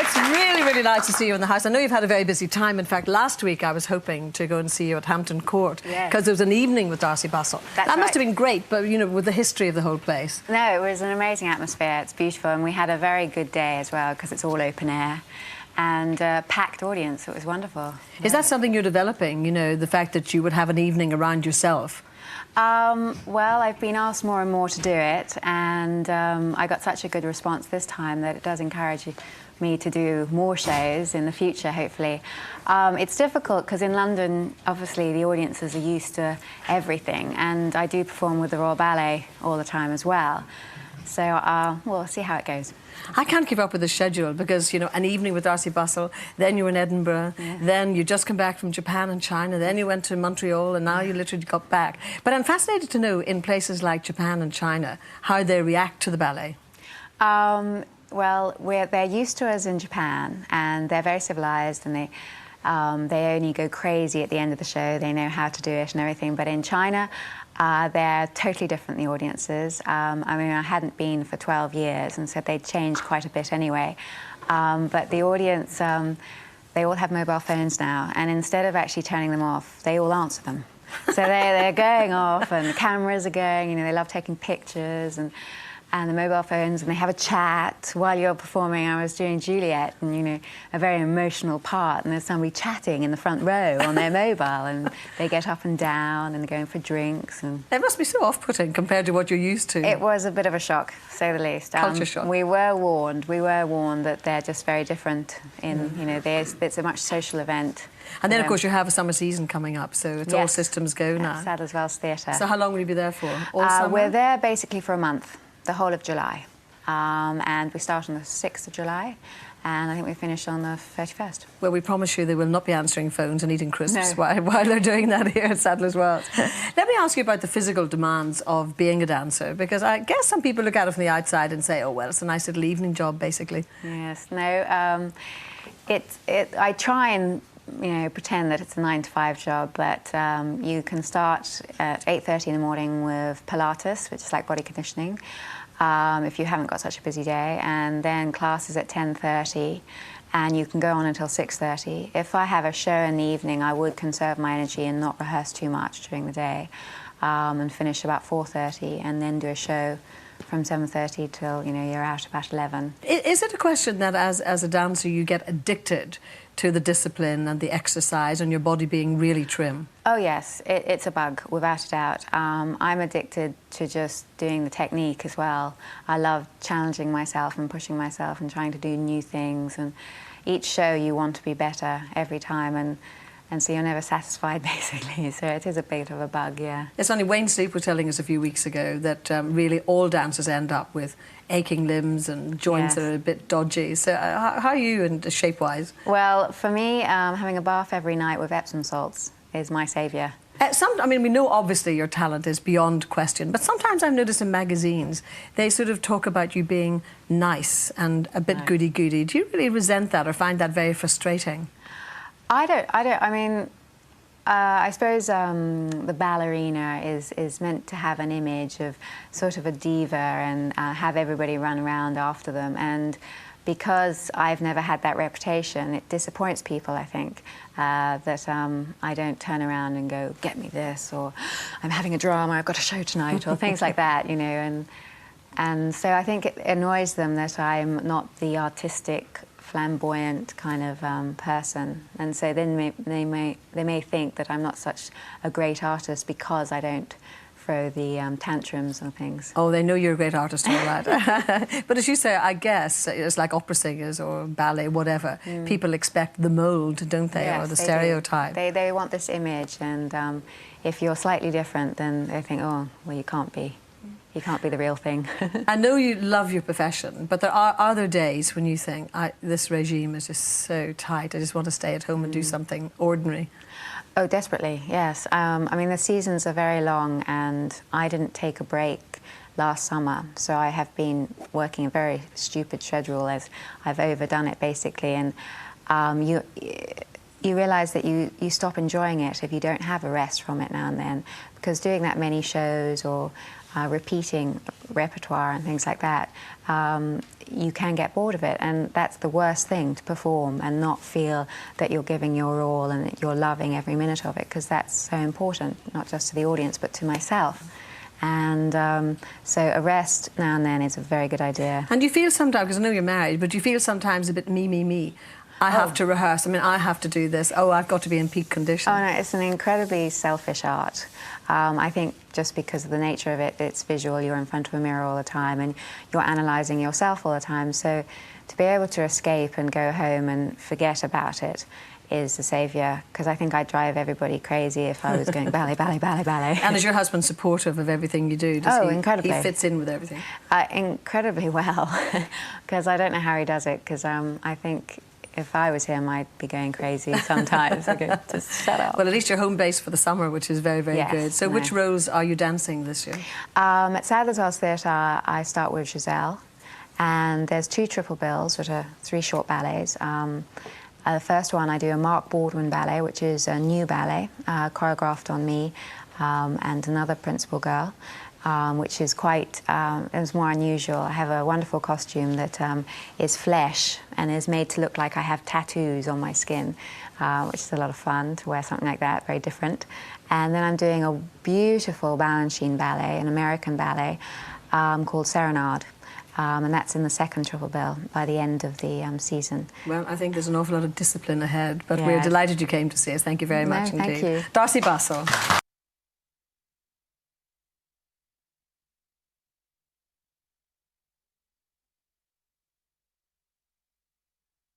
it's really, really nice to see you in the house. I know you've had a very busy time. In fact, last week I was hoping to go and see you at Hampton Court because there was an evening with Darcey Bussell. That must have been great, but, you know, with the history of the whole place. No, it was an amazing atmosphere. It's beautiful, and we had a very good day as well because it's all open air and a packed audience. It was wonderful. Is that something you're developing, you know, the fact that you would have an evening around yourself? Well, I've been asked more and more to do it, and I got such a good response this time that it does encourage me to do more shows in the future, hopefully. It's difficult because in London, obviously, the audiences are used to everything, and I do perform with the Royal Ballet all the time as well. So we'll see how it goes. I can't keep up with the schedule because, you know, an evening with Darcey Bussell, then you were in Edinburgh, then you just come back from Japan and China, then you went to Montreal, and now you literally got back. But I'm fascinated to know, in places like Japan and China, how they react to the ballet. Well, they're used to us in Japan, and they're very civilised, and they only go crazy at the end of the show. They know how to do it and everything. But in China, they're totally different, the audiences. I mean, I hadn't been for 12 years, and so they'd changed quite a bit anyway. But the audience, they all have mobile phones now, and instead of actually turning them off, they all answer them. So they're going off, and the cameras are going, you know, they love taking pictures, and the mobile phones, and they have a chat while you're performing. I was doing Juliet, and, you know, a very emotional part, and there's somebody chatting in the front row on their mobile, and they get up and down, and they're going for drinks. And it must be so off-putting compared to what you're used to. It was a bit of a shock, to say the least. Culture shock. We were warned that they're just very different in, you know, it's a much social event. And then, of course, you have a summer season coming up, so it's all systems go now. Sadler's Wells Theatre. So how long will you be there for? All summer? We're there basically for a month. The whole of July, and we start on the 6th of July, and I think we finish on the 31st. Well, we promise you they will not be answering phones and eating crisps while they're doing that here at Sadler's Wells. Let me ask you about the physical demands of being a dancer, because I guess some people look at it from the outside and say, oh, well, it's a nice little evening job, basically. Yes, no, I try and, you know, pretend that it's a 9-to-5 job, but you can start at 8:30 in the morning with Pilates, which is like body conditioning, if you haven't got such a busy day, and then classes at 10:30, and you can go on until 6:30. If I have a show in the evening, I would conserve my energy and not rehearse too much during the day, and finish about 4:30, and then do a show from 7:30 till, you know, you're out about 11. Is it a question that as a dancer you get addicted to the discipline and the exercise and your body being really trim? Oh yes, it's a bug, without a doubt. I'm addicted to just doing the technique as well. I love challenging myself and pushing myself and trying to do new things, and each show you want to be better every time, and so you're never satisfied, basically. So it is a bit of a bug, yeah. It's only Wayne Sleep was telling us a few weeks ago that really all dancers end up with aching limbs and joints that are a bit dodgy. So how are you in shape-wise? Well, for me, having a bath every night with Epsom salts is my saviour. I mean, we know obviously your talent is beyond question, but sometimes I've noticed in magazines they sort of talk about you being nice and a bit goody-goody. Do you really resent that or find that very frustrating? I don't. I mean, I suppose the ballerina is meant to have an image of sort of a diva and have everybody run around after them. And because I've never had that reputation, it disappoints people, I think, that I don't turn around and go, get me this, or I'm having a drama, I've got a show tonight, or things like that, you know. And so I think it annoys them that I'm not the artistic, flamboyant kind of person, and so then they may think that I'm not such a great artist because I don't throw the tantrums and things. Oh, they know you're a great artist, all right. But as you say, I guess it's like opera singers or ballet, whatever. People expect the mould, don't they, yes, or the stereotype? They want this image, and if you're slightly different, then they think, oh, well, you can't be. You can't be the real thing. I know you love your profession, but are there days when you think, this regime is just so tight, I just want to stay at home and do something ordinary? Oh, desperately, yes. I mean, the seasons are very long, and I didn't take a break last summer, so I have been working a very stupid schedule, as I've overdone it, basically, and you realise that you stop enjoying it if you don't have a rest from it now and then, because doing that many shows or repeating repertoire and things like that, you can get bored of it, and that's the worst thing, to perform and not feel that you're giving your all and that you're loving every minute of it, because that's so important, not just to the audience but to myself. And so a rest now and then is a very good idea. And you feel sometimes, because I know you're married, but you feel sometimes a bit me. I have to rehearse. I mean, I have to do this. Oh, I've got to be in peak condition. Oh, no, it's an incredibly selfish art. I think just because of the nature of it, it's visual. You're in front of a mirror all the time and you're analysing yourself all the time. So to be able to escape and go home and forget about it is the saviour, because I think I'd drive everybody crazy if I was going ballet, ballet, ballet, ballet. And is your husband supportive of everything you do? Does he, incredibly. He fits in with everything? Incredibly well, because I don't know how he does it, because I think if I was him, I'd be going crazy sometimes. I go, just shut up. Well, at least you're home base for the summer, which is very, very good. So which roles are you dancing this year? At Sadler's Wells Theatre, I start with Giselle, and there's 2 triple bills, which are 3 short ballets. The first one, I do a Mark Baldwin ballet, which is a new ballet, choreographed on me and another principal girl, which is quite, it was more unusual. I have a wonderful costume that is flesh and is made to look like I have tattoos on my skin, which is a lot of fun to wear something like that, very different. And then I'm doing a beautiful Balanchine ballet, an American ballet, called Serenade. And that's in the 2nd triple bill by the end of the season. Well, I think there's an awful lot of discipline ahead, but we're delighted you came to see us. Thank you very much indeed. Thank you. Darcey Bussell.